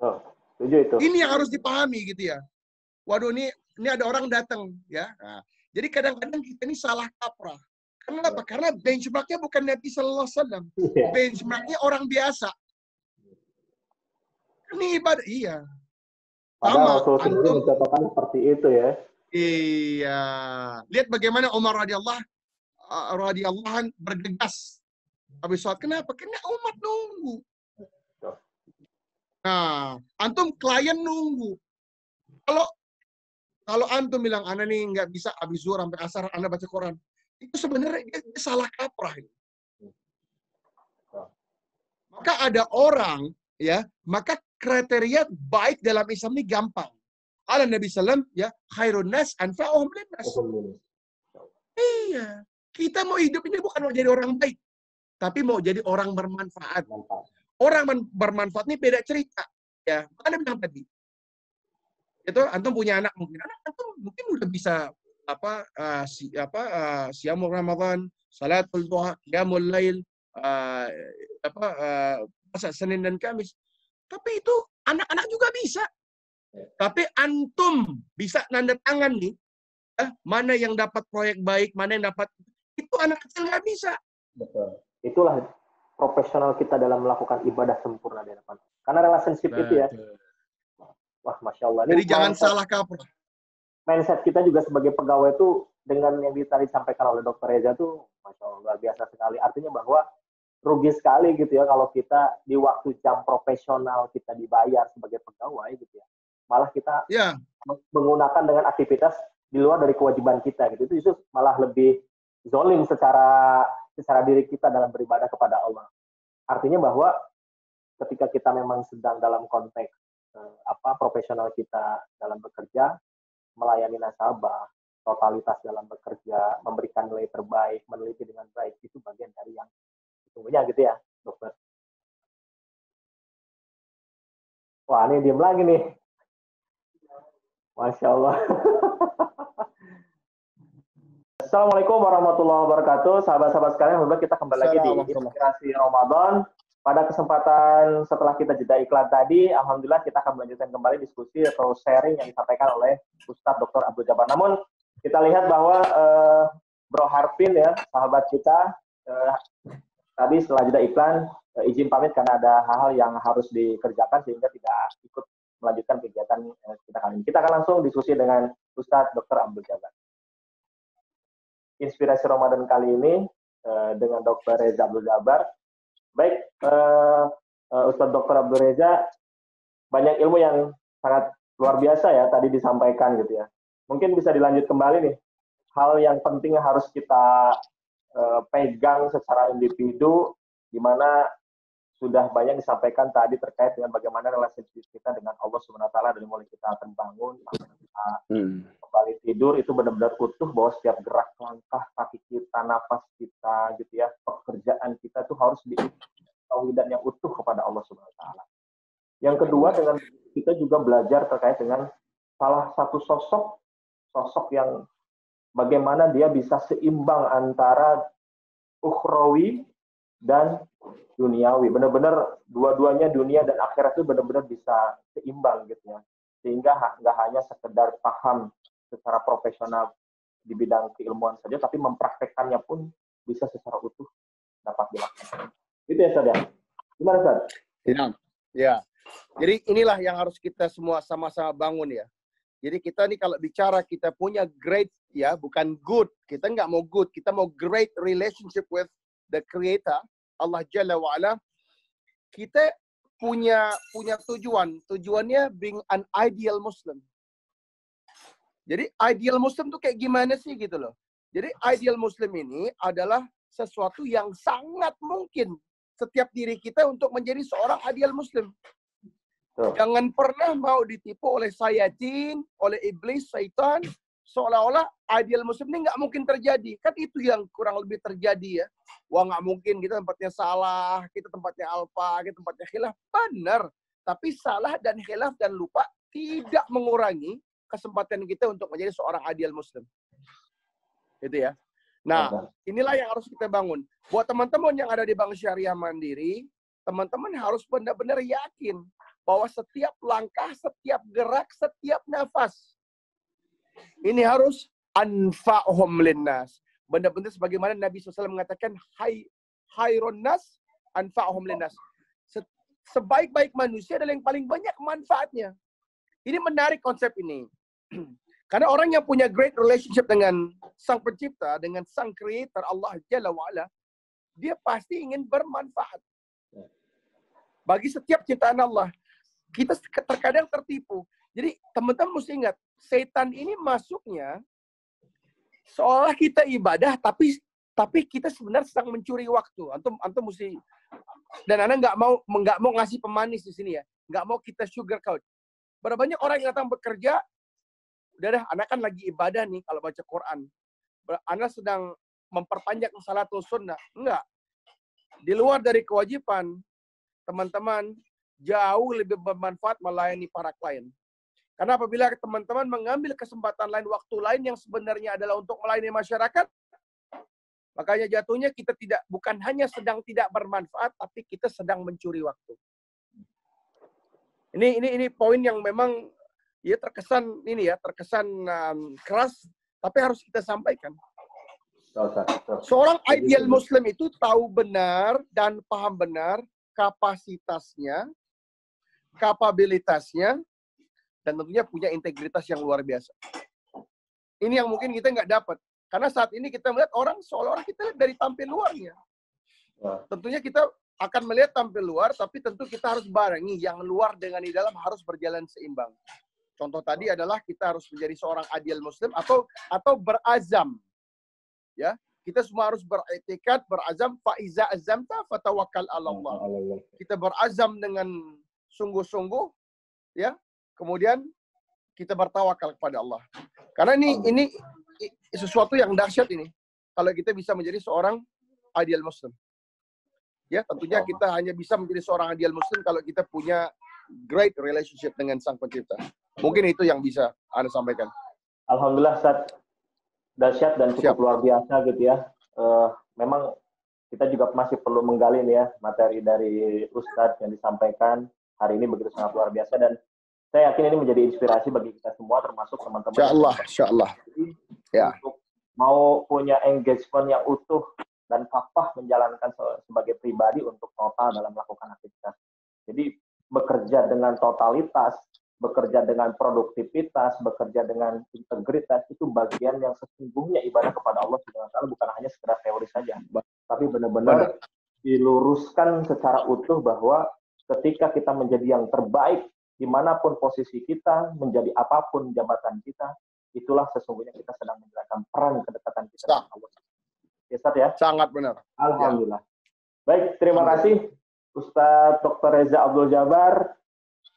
Oh, setuju itu. Ini yang harus dipahami gitu ya. Waduh, ini ada orang datang ya. Nah, jadi kadang-kadang kita ini salah kaprah. Kenapa? Karena benchmarknya bukan Nabi Sallallahu Alaihi Wasallam. Benchmarknya orang biasa. Ini ibadah, iya. Padahal Rasul sendiri mencontohkan seperti itu ya. Iya. Lihat bagaimana Umar radhiyallahu bergegas habis sholat. Kenapa? Karena umat nunggu. Nah, antum klien nunggu. Kalau antum bilang, Anda nih nggak bisa habis zuhur sampai asar, Anda baca Quran. Itu sebenarnya dia salah kaprah. Maka ada orang, ya, maka kriteria baik dalam Islam ini gampang. Ala Nabi SAW, ya, khairun nas anfa'uhum linnas. Iya. Kita mau hidup ini bukan mau jadi orang baik, tapi mau jadi orang bermanfaat. Orang bermanfaat ini beda cerita. Ya, Anda bilang tadi. Itu antum punya anak, mungkin antum mungkin udah bisa siamul Ramadan, salatul duha, qiyamul lail, puasa Senin dan Kamis. Tapi itu anak-anak juga bisa. Tapi antum bisa nanda tangan nih, mana yang dapat proyek baik, mana yang dapat, itu anak kecil nggak bisa. Betul. Itulah profesional kita dalam melakukan ibadah sempurna di depan. Karena relationship itu ya. Wah, Masya Allah. Jadi jangan salah kaprah. Mindset kita juga sebagai pegawai itu dengan yang tadi disampaikan oleh Dr. Reza tuh, Masya Allah, luar biasa sekali. Artinya bahwa rugi sekali gitu ya kalau kita di waktu jam profesional kita dibayar sebagai pegawai gitu ya. Malah kita menggunakan dengan aktivitas di luar dari kewajiban kita gitu. Itu justru malah lebih zolim secara diri kita dalam beribadah kepada Allah. Artinya bahwa ketika kita memang sedang dalam konteks profesional kita dalam bekerja, melayani nasabah, totalitas dalam bekerja, memberikan nilai terbaik, meneliti dengan baik, itu bagian dari yang sesungguhnya gitu ya, dokter. Wah, ini diem lagi nih. Masya Allah. Assalamualaikum warahmatullahi wabarakatuh. Sahabat-sahabat sekalian, semoga kita kembali lagi di Inspirasi Ramadan. Pada kesempatan setelah kita jeda iklan tadi, alhamdulillah kita akan melanjutkan kembali diskusi atau sharing yang disampaikan oleh Ustadz Dr. Abdul Jabbar. Namun kita lihat bahwa Bro Harvin ya, sahabat kita, tadi setelah jeda iklan izin pamit karena ada hal-hal yang harus dikerjakan sehingga tidak ikut melanjutkan kegiatan kita kali ini. Kita akan langsung diskusi dengan Ustadz Dr. Abdul Jabbar. Inspirasi Ramadan kali ini dengan Dr. Reza Abdul Jabbar. Baik, Ustadz Dr. Abdul Reza, banyak ilmu yang sangat luar biasa ya tadi disampaikan gitu ya. Mungkin bisa dilanjut kembali nih, hal yang penting yang harus kita pegang secara individu, di mana sudah banyak disampaikan tadi terkait dengan bagaimana relasi kita dengan Allah Subhanahu Wa Taala dari mulai kita akan bangun, kita kembali tidur itu benar-benar utuh bahwa setiap gerak langkah kaki kita, nafas kita, gitu ya, pekerjaan kita itu harus tauhidan yang utuh kepada Allah Subhanahu Wa Taala. Yang kedua, dengan kita juga belajar terkait dengan salah satu sosok yang bagaimana dia bisa seimbang antara ukhrawi dan duniawi. Benar-benar dua-duanya, dunia dan akhirat itu benar-benar bisa seimbang gitu ya. Sehingga nggak hanya sekedar paham secara profesional di bidang keilmuan saja, tapi mempraktekkannya pun bisa secara utuh dapat dilakukan. Itu ya, Ustaz ya. Gimana, Ustaz? Ya. Jadi inilah yang harus kita semua sama-sama bangun ya. Jadi kita nih kalau bicara kita punya great ya, bukan good. Kita nggak mau good, kita mau great relationship with the Creator, Allah Jalla wa'ala. Kita punya tujuan. Tujuannya being an ideal Muslim. Jadi ideal Muslim tuh kayak gimana sih gitu loh. Jadi ideal Muslim ini adalah sesuatu yang sangat mungkin setiap diri kita untuk menjadi seorang ideal Muslim. Jangan pernah mau ditipu oleh sayatin, oleh iblis, syaitan, seolah-olah ideal Muslim ini nggak mungkin terjadi. Kan itu yang kurang lebih terjadi ya. Wah nggak mungkin, kita tempatnya salah, kita tempatnya alfa, kita tempatnya khilaf. Benar. Tapi salah dan khilaf dan lupa tidak mengurangi kesempatan kita untuk menjadi seorang ideal Muslim. Itu ya. Nah, inilah yang harus kita bangun. Buat teman-teman yang ada di Bank Syariah Mandiri, teman-teman harus benar-benar yakin bahwa setiap langkah, setiap gerak, setiap nafas ini harus anfa'uhum linnas. Benar-benar sebagaimana Nabi SAW mengatakan, khairun nas anfa'uhum linnas. Sebaik-baik manusia adalah yang paling banyak manfaatnya. Ini menarik konsep ini. Karena orang yang punya great relationship dengan Sang Pencipta, dengan Sang Creator, Allah Jalla wa'ala, dia pasti ingin bermanfaat. Bagi setiap ciptaan Allah. Kita terkadang tertipu. Jadi teman-teman mesti ingat, setan ini masuknya seolah kita ibadah, tapi kita sebenarnya sedang mencuri waktu. Antum mesti, dan Anda nggak mau ngasih pemanis di sini ya, nggak mau kita sugarcoat. Berapa banyak orang yang datang bekerja, udah Anda kan lagi ibadah nih kalau baca Quran. Anda sedang memperpanjang salatul sunnah. Enggak. Di luar dari kewajiban, teman-teman jauh lebih bermanfaat melayani para klien. Karena apabila teman-teman mengambil kesempatan lain, waktu lain yang sebenarnya adalah untuk melayani masyarakat, makanya jatuhnya kita bukan hanya sedang tidak bermanfaat, tapi kita sedang mencuri waktu. Ini poin yang memang ya terkesan keras, tapi harus kita sampaikan. Seorang ideal Muslim itu tahu benar dan paham benar kapasitasnya, kapabilitasnya, dan tentunya punya integritas yang luar biasa. Ini yang mungkin kita nggak dapat. Karena saat ini kita melihat orang seolah-olah kita lihat dari tampil luarnya. Tentunya kita akan melihat tampil luar, tapi tentu kita harus barengi yang luar dengan di dalam harus berjalan seimbang. Contoh tadi adalah kita harus menjadi seorang ideal Muslim atau berazam. Ya, kita semua harus beriktikad, berazam, faiza azamta fatawakkal 'ala Allah. Kita berazam dengan sungguh-sungguh, ya. Kemudian kita bertawakal kepada Allah. Karena ini sesuatu yang dahsyat ini. Kalau kita bisa menjadi seorang ideal Muslim. Ya, tentunya kita hanya bisa menjadi seorang ideal Muslim kalau kita punya great relationship dengan Sang Pencipta. Mungkin itu yang bisa Anda sampaikan. Alhamdulillah, Ustaz. Dahsyat dan cukup luar biasa gitu ya. Memang kita juga masih perlu menggali nih ya materi dari Ustadz yang disampaikan hari ini begitu sangat luar biasa, dan saya yakin ini menjadi inspirasi bagi kita semua termasuk teman-teman. Insyaallah. Ya. Untuk mau punya engagement yang utuh dan kafah menjalankan sebagai pribadi untuk total dalam melakukan aktivitas. Jadi bekerja dengan totalitas, bekerja dengan produktivitas, bekerja dengan integritas, itu bagian yang sesungguhnya ibadah kepada Allah Subhanahu wa Ta'ala, bukan hanya sekedar teori saja, tapi benar-benar diluruskan secara utuh bahwa ketika kita menjadi yang terbaik dimanapun posisi kita, menjadi apapun jabatan kita, itulah sesungguhnya kita sedang menjalankan peran kedekatan kita dengan Allah. Ya, Ustaz ya? Sangat benar. Alhamdulillah. Baik, terima kasih Ustadz Dr. Reza Abdul Jabar.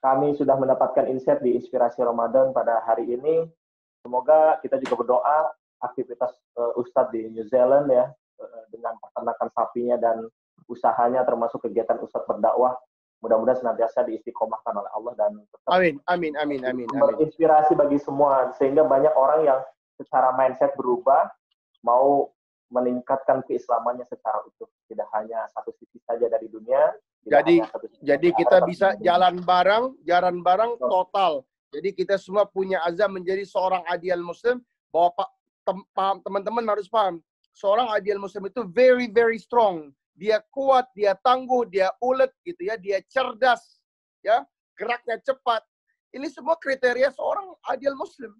Kami sudah mendapatkan insight di Inspirasi Ramadan pada hari ini. Semoga kita juga berdoa aktivitas Ustadz di New Zealand ya, dengan peternakan sapinya dan usahanya termasuk kegiatan Ustadz berdakwah, mudah-mudahan senantiasa diistiqomahkan oleh Allah dan tetap amin. Berinspirasi bagi semua, sehingga banyak orang yang secara mindset berubah, mau meningkatkan keislamannya secara utuh, tidak hanya satu sisi saja dari dunia. Jadi kita bisa jalan bareng total. Jadi kita semua punya azam menjadi seorang ideal Muslim. Bahwa teman-teman harus paham, seorang ideal Muslim itu very very strong. Dia kuat, dia tangguh, dia ulet gitu ya, dia cerdas, ya, geraknya cepat. Ini semua kriteria seorang ideal Muslim.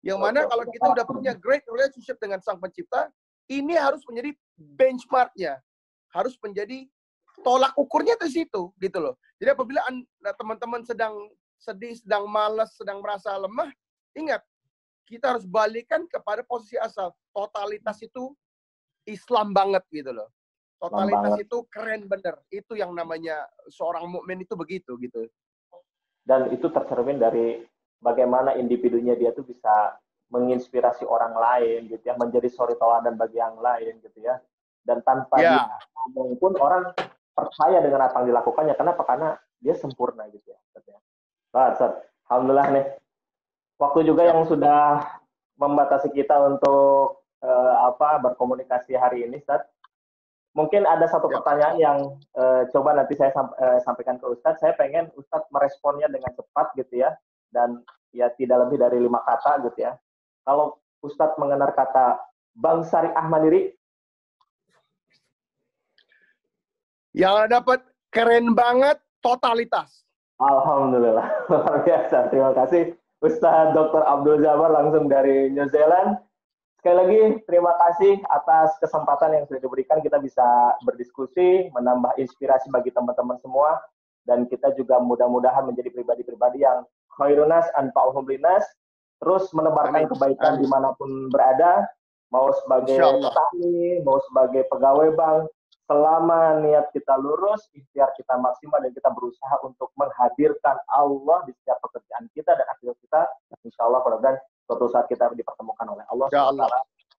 Yang mana kalau kita udah punya great relationship dengan Sang Pencipta, ini harus menjadi benchmarknya, harus menjadi tolak ukurnya di situ, gitu loh. Jadi apabila teman-teman sedang sedih, sedang malas, sedang merasa lemah, ingat, kita harus balikan kepada posisi asal. Totalitas itu Islam banget gitu loh. Totalitas itu keren bener. Itu yang namanya seorang mukmin itu begitu gitu. Dan itu tercermin dari bagaimana individunya dia tuh bisa menginspirasi orang lain gitu ya, menjadi suri tauladan bagi yang lain gitu ya. Dan tanpa dia ngomong pun orang percaya dengan apa yang dilakukannya. Kenapa? Karena dia sempurna gitu ya. Alhamdulillah nih. Waktu juga yang sudah membatasi kita untuk berkomunikasi hari ini, Ustaz. Mungkin ada satu pertanyaan yang coba nanti saya sampaikan ke Ustadz. Saya pengen Ustadz meresponnya dengan cepat gitu ya. Dan ya tidak lebih dari 5 kata gitu ya. Kalau Ustadz mengenal kata Bank Syariah Mandiri. Yang dapat keren banget, totalitas. Alhamdulillah. Luar biasa. Terima kasih Ustadz Dr. Abdul Jabar langsung dari New Zealand. Sekali lagi, terima kasih atas kesempatan yang sudah diberikan. Kita bisa berdiskusi, menambah inspirasi bagi teman-teman semua. Dan kita juga mudah-mudahan menjadi pribadi-pribadi yang khairunas anfa'uhum linnas, terus menebarkan kebaikan dimanapun berada, mau sebagai petani, mau sebagai pegawai bank. Selama niat kita lurus, ikhtiar kita maksimal, dan kita berusaha untuk menghadirkan Allah di setiap pekerjaan kita dan akhirat kita, insya Allah mudah-mudahan suatu saat kita dipertemukan oleh Allah SWT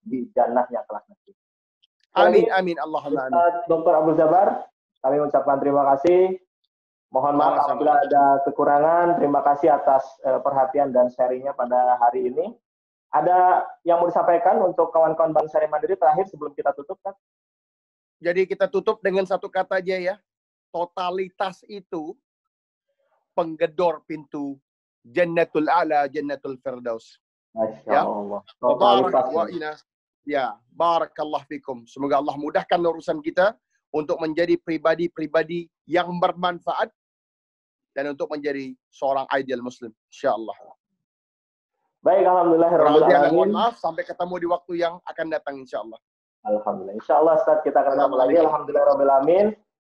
di jannahnya kelak nanti. Amin, amin, Allahumma amin. Dr. Abdul Jabar, kami mengucapkan terima kasih. Mohon maaf apabila ada kekurangan. Terima kasih atas perhatian dan sharingnya pada hari ini. Ada yang mau disampaikan untuk kawan-kawan Bank Syariah Mandiri terakhir sebelum kita tutup, kan? Jadi kita tutup dengan satu kata aja ya. Totalitas itu penggedor pintu Jannatul A'la, Jannatul Firdaus. Masya Allah. Barakallah fikum. Semoga Allah mudahkan urusan kita untuk menjadi pribadi-pribadi yang bermanfaat dan untuk menjadi seorang ideal Muslim, insyaallah. Baik, alhamdulillah. Mohon maaf, sampai ketemu di waktu yang akan datang, insyaallah. Alhamdulillah. Insyaallah Ustaz kita akan ketemu lagi. Alhamdulillahirabbil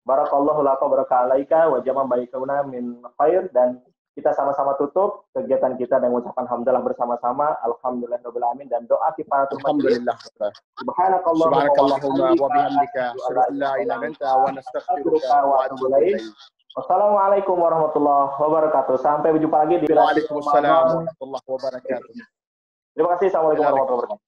Barakallahu laka baraka alaika wa jama' baikuna min khair. Dan kita sama-sama tutup kegiatan kita dengan mengucapkan alhamdulillah bersama-sama. Alhamdulillahirabbil alamin, dan doa kifaratul majlis. Alhamdulillah. Subhanakallahumma wa bihamdika asyhadu an la ilaha illa anta wa nastaghfiruka wa atubu ilaik. Wassalamualaikum warahmatullahi wabarakatuh. Sampai berjumpa lagi di Waalaikumsalam warahmatullahi wabarakatuh. Terima kasih. Assalamualaikum warahmatullahi wabarakatuh.